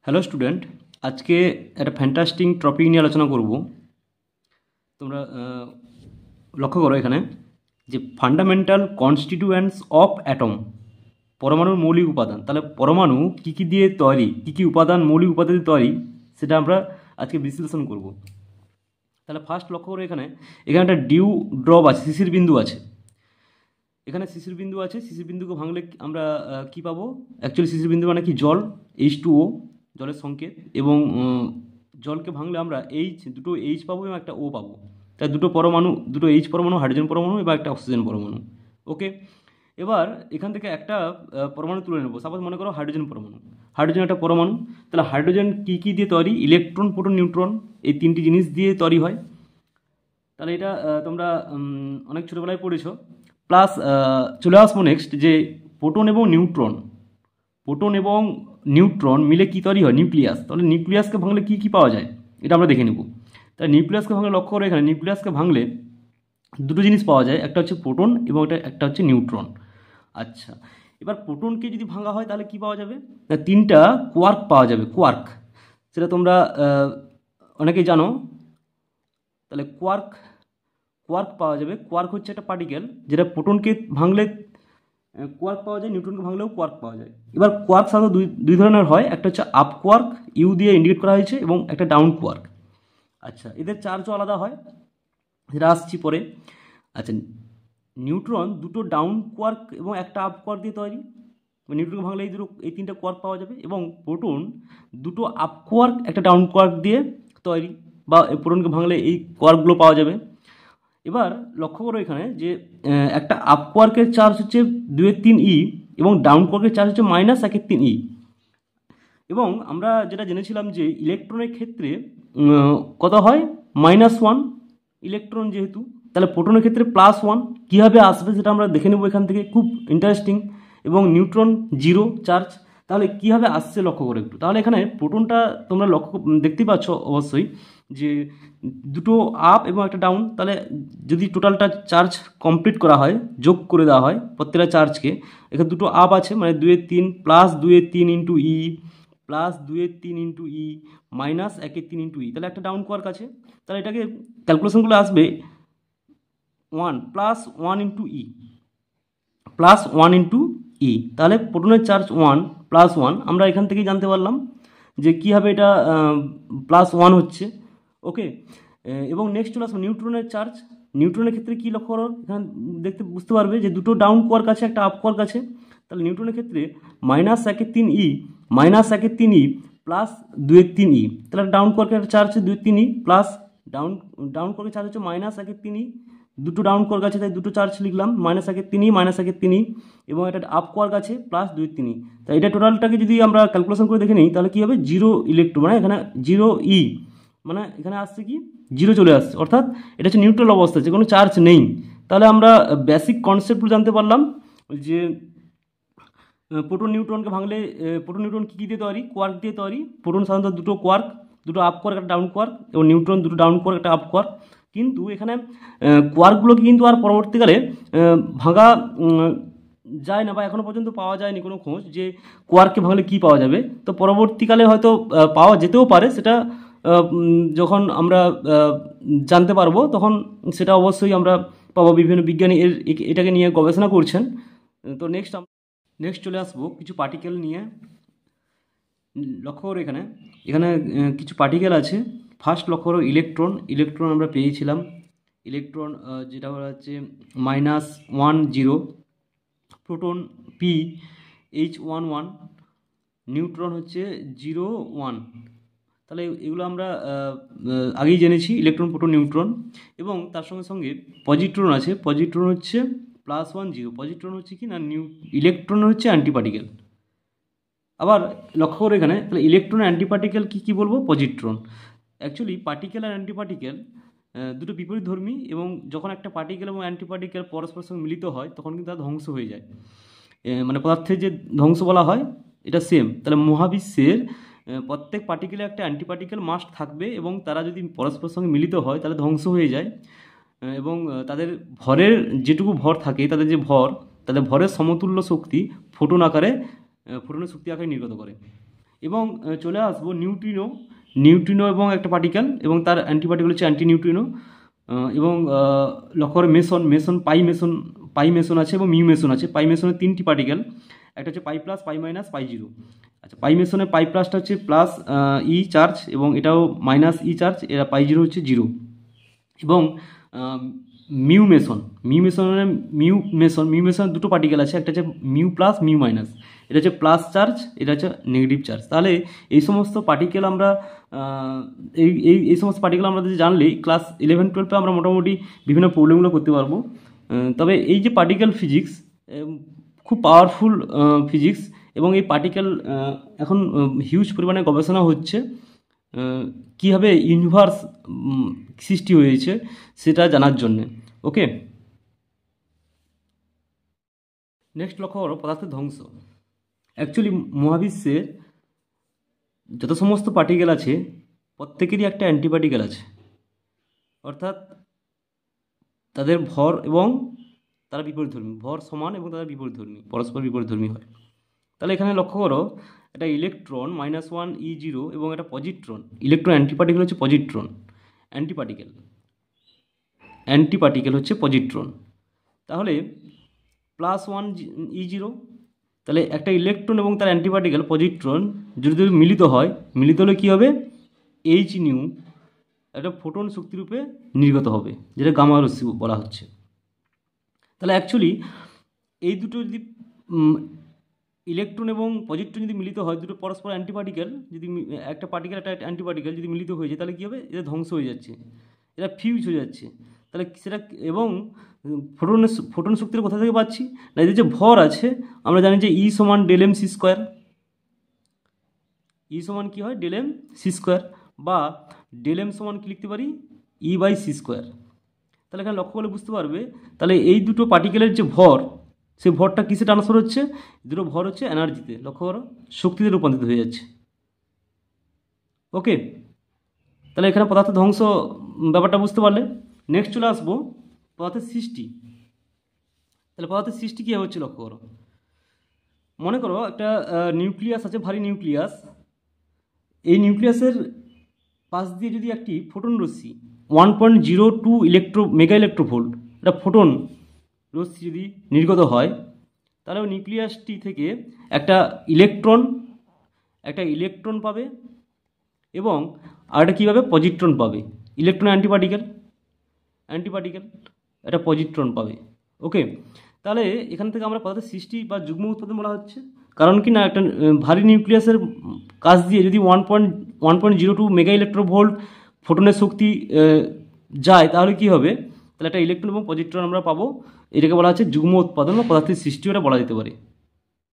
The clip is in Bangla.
হ্যালো স্টুডেন্ট, আজকে একটা ফ্যান্টাস্টিং টপিক নিয়ে আলোচনা করব। তোমরা লক্ষ্য করো এখানে যে ফান্ডামেন্টাল কনস্টিটিউয়েন্টস অফ অ্যাটম, পরমাণুর মৌলিক উপাদান। তাহলে পরমাণু কী কী দিয়ে তৈরি, কী কী উপাদান মৌলিক উপাদান দিয়ে তৈরি, সেটা আমরা আজকে বিশ্লেষণ করব। তাহলে ফার্স্ট লক্ষ্য করো এখানে এখানে একটা ডিউ ড্রপ আছে, শিশির বিন্দু আছে। এখানে শিশির বিন্দু আছে, শিশির বিন্দুকে ভাঙলে আমরা কি পাবো? অ্যাকচুয়ালি শিশির বিন্দু মানে কি? জল, H2O, জলের সংকেত। এবং জলকে ভাঙলে আমরা দুটো এইচ পাবো এবং একটা ও পাবো। তাই দুটো পরমাণু, দুটো এইচ পরমাণু, হাইড্রোজেন পরমাণু এবং একটা অক্সিজেন পরমাণু। ওকে, এবার এখান থেকে একটা পরমাণু তুলে নেবো। সাপোজ মনে করো হাইড্রোজেন পরমাণু। হাইড্রোজেন একটা পরমাণু। তাহলে হাইড্রোজেন কী কী দিয়ে তৈরি? ইলেকট্রন, প্রোটন, নিউট্রন, এই তিনটি জিনিস দিয়ে তৈরি হয়। তাহলে এটা তোমরা অনেক ছোটোবেলায় পড়েছো। প্লাস চলে আসবো নেক্সট যে প্রোটন এবং নিউট্রন মিলে কী তৈরি হয়? নিউক্লিয়াস। তাহলে নিউক্লিয়াসকে ভাঙলে কী কী পাওয়া যায় এটা আমরা দেখে নেব। তাহলে নিউক্লিয়াসকে ভাঙলে লক্ষ্য করে এখানে নিউক্লিয়াসকে ভাঙলে দুটো জিনিস পাওয়া যায়, একটা হচ্ছে প্রোটন এবং একটা হচ্ছে নিউট্রন। আচ্ছা, এবার প্রোটনকে যদি ভাঙা হয় তাহলে কি পাওয়া যাবে? না, তিনটা কোয়ার্ক পাওয়া যাবে। কোয়ার্ক, সেটা তোমরা অনেকেই জানো। তাহলে কোয়ার্ক পাওয়া যাবে। কোয়ার্ক হচ্ছে একটা পার্টিকেল যেটা প্রোটনকে ভাঙলে কোয়ার্ক পাওয়া যায়, নিউট্রনকে ভাঙলেও কোয়ার্ক পাওয়া যায়। এবার কোয়ার্ক সাধারণত দুই ধরনের হয়, একটা হচ্ছে আপ কোয়ার্ক, ইউ দিয়ে ইন্ডিকেট করা হয়েছে, এবং একটা ডাউন কোয়ার্ক। আচ্ছা, এদের চার্জও আলাদা হয়, যেটা আসছি পরে। আচ্ছা, নিউট্রন দুটো ডাউন কোয়ার্ক এবং একটা আপ কোয়ার্ক দিয়ে তৈরি। নিউট্রনকে ভাঙলে এই তিনটা কোয়ার্ক পাওয়া যাবে। এবং প্রোটন দুটো আপ কোয়ার্ক একটা ডাউন কোয়ার্ক দিয়ে তৈরি, বা প্রোটনকে ভাঙলে এই কোয়ার্কগুলো পাওয়া যাবে। এবার লক্ষ্য করো এখানে যে একটা আপ কোয়ার্কের চার্জ হচ্ছে 2/3 E এবং ডাউন কোয়ার্কের চার্জ হচ্ছে -1/3 E। এবং আমরা যেটা জেনেছিলাম যে ইলেকট্রনের ক্ষেত্রে কত হয়? -1 ইলেকট্রন যেহেতু, তাহলে প্রোটনের ক্ষেত্রে +1। কীভাবে আসবে সেটা আমরা দেখে নেব এখান থেকে, খুব ইন্টারেস্টিং। এবং নিউট্রন 0 চার্জ, তাহলে কীভাবে আসছে লক্ষ্য করে একটু। তাহলে এখানে প্রোটনটা তোমরা দেখতেই পাচ্ছ অবশ্যই যে দুটো আপ এবং একটা ডাউন। তাহলে যদি টোটালটা চার্জ কমপ্লিট করা হয়, যোগ করে দেওয়া হয় প্রত্যেকটা চার্জকে, এখানে দুটো আপ আছে মানে 2/3 +2/3 ইন্টু ই, +2/3 ইন্টু ই, -1/3 ইন্টু ই। তাহলে একটা ডাউন কোয়ার্ক আছে। তাহলে এটাকে ক্যালকুলেশনগুলো আসবে 1 +1 ইন্টু ই, +1 ইন্টু ই। তাহলে প্রোটনের চার্জ 1 +1। আমরা এখান থেকেই জানতে পারলাম যে কীভাবে এটা +1 হচ্ছে। ওকে, এবং নেক্সট চলে আসবো নিউট্রনের চার্জ। নিউট্রনের ক্ষেত্রে কী লক্ষ্য করো, এখানে বুঝতে পারবে যে দুটো ডাউন কোয়ার্ক আছে, একটা আপ কোয়ার্ক আছে। তাহলে নিউট্রনের ক্ষেত্রে -1/3 ই, -1/3 ই +2/3 ই। তাহলে ডাউন কোয়ার্কের চার্জ হচ্ছে 2/3 ই, প্লাস ডাউন কোয়ার্কের চার্জ হচ্ছে -1/3 ই। দুটো ডাউন কোয়ার্ক আছে তাই দুটো চার্জ লিখলাম, -1/3 ই, -1/3 ই। এবং একটা আপ কোয়ার্ক আছে +2/3 ই। তাই এটা টোটালটাকে যদি আমরা ক্যালকুলেশন করে দেখে নিই তাহলে কী হবে? 0 ইলেকট্রন, মানে এখানে 0 ই, মানে এখানে আসছে কি 0 চলে আসছে, অর্থাৎ এটা হচ্ছে নিউট্রাল অবস্থা, যে কোনো চার্জ নেই। তাহলে আমরা বেসিক কনসেপ্টগুলো জানতে পারলাম যে প্রোটন নিউট্রনকে ভাঙলে প্রোটন নিউট্রন কী দিয়ে তৈরি? কোয়ার্ক দিয়ে তৈরি। প্রোটন সাধারণত দুটো কোয়ার্ক, দুটো আপ কোয়ার্ক একটা ডাউন কোয়ার্ক, এবং নিউট্রন দুটো ডাউন কোয়ার্ক একটা আপ কোয়ার্ক। কিন্তু এখানে কোয়ার্কগুলোকে কিন্তু আর পরবর্তীকালে ভাঙা যায় না, বা এখনও পর্যন্ত পাওয়া যায়নি কোনো খোঁজ যে কোয়ার্ককে ভাঙলে কী পাওয়া যাবে। তো পরবর্তীকালে হয়তো পাওয়া যেতেও পারে, সেটা যখন আমরা জানতে পারবো তখন সেটা অবশ্যই আমরা পাবো। বিভিন্ন বিজ্ঞানী এটাকে নিয়ে গবেষণা করছেন। তো নেক্সট চলে আসবো কিছু পার্টিকেল নিয়ে। লক্ষ্য করো এখানে কিছু পার্টিকেল আছে। ফার্স্ট লক্ষ্য করো ইলেকট্রন আমরা পেয়েছিলাম। ইলেকট্রন যেটা হচ্ছে -1 0, প্রোটন P(H11), নিউট্রন হচ্ছে 0 1। তাহলে এগুলো আমরা আগেই জেনেছি, ইলেকট্রন, প্রোটন, নিউট্রন। এবং তার সঙ্গে সঙ্গে পজিট্রন আছে। পজিট্রন হচ্ছে +1 0। পজিট্রন হচ্ছে কি না, ইলেকট্রন হচ্ছে অ্যান্টিপার্টিকেল। আবার লক্ষ্য করে এখানে তাহলে ইলেকট্রন অ্যান্টিপার্টিকেল কী বলবো? পজিট্রন। অ্যাকচুয়ালি পার্টিকেল আর অ্যান্টিপার্টিকেল দুটো বিপরীতধর্মী, এবং যখন একটা পার্টিকেল এবং অ্যান্টিপার্টিকেল পরস্পরের সঙ্গে মিলিত হয় তখন কিন্তু তার ধ্বংস হয়ে যায়। মানে পদার্থের যে ধ্বংস বলা হয় এটা সেম। তাহলে মহাবিশ্বের প্রত্যেক পার্টিকেলে একটা অ্যান্টিপার্টিকেল মাস্ট থাকবে, এবং তারা যদি পরস্পরের সঙ্গে মিলিত হয় তাহলে ধ্বংস হয়ে যায়। এবং তাদের ভরের যেটুকু ভর থাকে, তাদের ভরের সমতুল্য শক্তি ফোটনের শক্তি আকারে নির্গত করে। এবং চলে আসবো নিউট্রিনো। নিউট্রিনো এবং একটা পার্টিকেল এবং তার অ্যান্টিপার্টিকেল হচ্ছে অ্যান্টি নিউট্রিনো। এবং লক্ষ্য করে মেসন, পাই মেসন আছে এবং মিউ মেসন আছে। পাই মেসনের 3টি পার্টিকেল, একটা হচ্ছে পাই প্লাস, পাই মাইনাস, পাই জিরো। আচ্ছা, পাই মেসনের পাই প্লাসটা হচ্ছে প্লাস ই চার্জ এবং এটাও মাইনাস ই চার্জ, এরা পাই জিরো হচ্ছে জিরো। এবং মিউ মেসনের দুটো পার্টিকেল আছে, একটা হচ্ছে মিউ প্লাস, মিউ মাইনাস। এটা হচ্ছে প্লাস চার্জ, এটা হচ্ছে নেগেটিভ চার্জ। তাহলে এই সমস্ত পার্টিকেল আমরা এই সমস্ত পার্টিকেল আমরা যদি জানলেই ক্লাস 11-12 আমরা মোটামুটি বিভিন্ন প্রবলেমগুলো করতে পারবো। তবে এই যে পার্টিকেল ফিজিক্স খুব পাওয়ারফুল ফিজিক্স, এবং এই পার্টিকেল এখন হিউজ পরিমাণে গবেষণা হচ্ছে কীভাবে ইউনিভার্স সৃষ্টি হয়েছে সেটা জানার জন্যে। ওকে, নেক্সট লক্ষ্য করো পদার্থের ধ্বংস। অ্যাকচুয়ালি মহাবিশ্বের যত সমস্ত পার্টিকেল আছে প্রত্যেকেরই একটা অ্যান্টিপার্টিকেল আছে, অর্থাৎ তাদের ভর এবং তারা বিপরীতধর্মী, ভর সমান এবং তারা বিপরীতধর্মী, পরস্পর বিপরীতধর্মী হয়। তাহলে এখানে লক্ষ্য করো একটা ইলেকট্রন -1 E0 এবং একটা পজিট্রন। ইলেকট্রন অ্যান্টিপার্টিকেল হচ্ছে পজিট্রন, অ্যান্টিপার্টিকেল হচ্ছে পজিট্রন। তাহলে +1 E0, তাহলে একটা ইলেকট্রন এবং তার অ্যান্টিপার্টিকেল পজিট্রন যদি মিলিত হলে কী হবে, এইচ নিউ একটা ফোটন শক্তিরূপে নির্গত হবে, যেটা গামা রশ্মি বলা হচ্ছে। তাহলে অ্যাকচুয়ালি এই দুটো যদি ইলেকট্রন এবং পজিট্রন যদি মিলিত হয়, দুটো পরস্পর অ্যান্টিপার্টিকেল, যদি একটা পার্টিকেল একটা অ্যান্টিপার্টিকেল যদি মিলিত হয়ে যায়, তাহলে কী হবে, এটা ধ্বংস হয়ে যাচ্ছে, এটা ফিউজ হয়ে যাচ্ছে। তাহলে সেটা, এবং ফোটন শক্তির কোথা থেকে পাচ্ছি না, এদের যে ভর আছে আমরা জানি যে ই সমান ডেল এম সি স্কোয়ার। ই সমান কী হয়, ডেল এম সি স্কোয়ার, বা ডেল এম সমান কী লিখতে পারি, ই বাই সি স্কোয়ার। তাহলে এখানে লক্ষ্য করলে বুঝতে পারবে, তাহলে এই দুটো পার্টিকেলের যে ভর, সেই ভরটা কিসে ট্রান্সফার হচ্ছে, দুটো ভর হচ্ছে এনার্জিতে, লক্ষ্য করো শক্তিতে রূপান্তরিত হয়ে যাচ্ছে। ওকে, তাহলে এখানে পদার্থ ধ্বংস ব্যাপারটা বুঝতে পারলে। নেক্সট চলে আসবো পদার্থের সৃষ্টি। তাহলে পদার্থের সৃষ্টি কী হচ্ছে লক্ষ্য করো। মনে করো একটা নিউক্লিয়াস আছে, ভারী নিউক্লিয়াস। এই নিউক্লিয়াসের পাশ দিয়ে যদি একটি ফোটন রশ্মি 1.02 মেগা ইলেকট্রোভোল্ট একটা ফোটন রশ্মি যদি নির্গত হয়, তাহলে ওই নিউক্লিয়াসটি থেকে একটা ইলেকট্রন পাবে এবং আরেকটা কী পাবে, পজিট্রন পাবে। ইলেকট্রন অ্যান্টিপার্টিকেল একটা পজিট্রন পাবে। ওকে, তাহলে এখান থেকে আমরা পদার্থের সৃষ্টি বা যুগ্ম উৎপাদন বলা হচ্ছে। কারণ কি না, একটা ভারী নিউক্লিয়াসের কাছ দিয়ে যদি 1.02 মেগা ইলেকট্রোভোল্ট ফোটনের শক্তি যায়, তাহলে কি হবে, তাহলে একটা ইলেকট্রন এবং পজিট্রন আমরা পাবো। এটাকে বলা হচ্ছে যুগ্ম উৎপাদন বা পদার্থের সৃষ্টি, ওটা বলা যেতে পারে।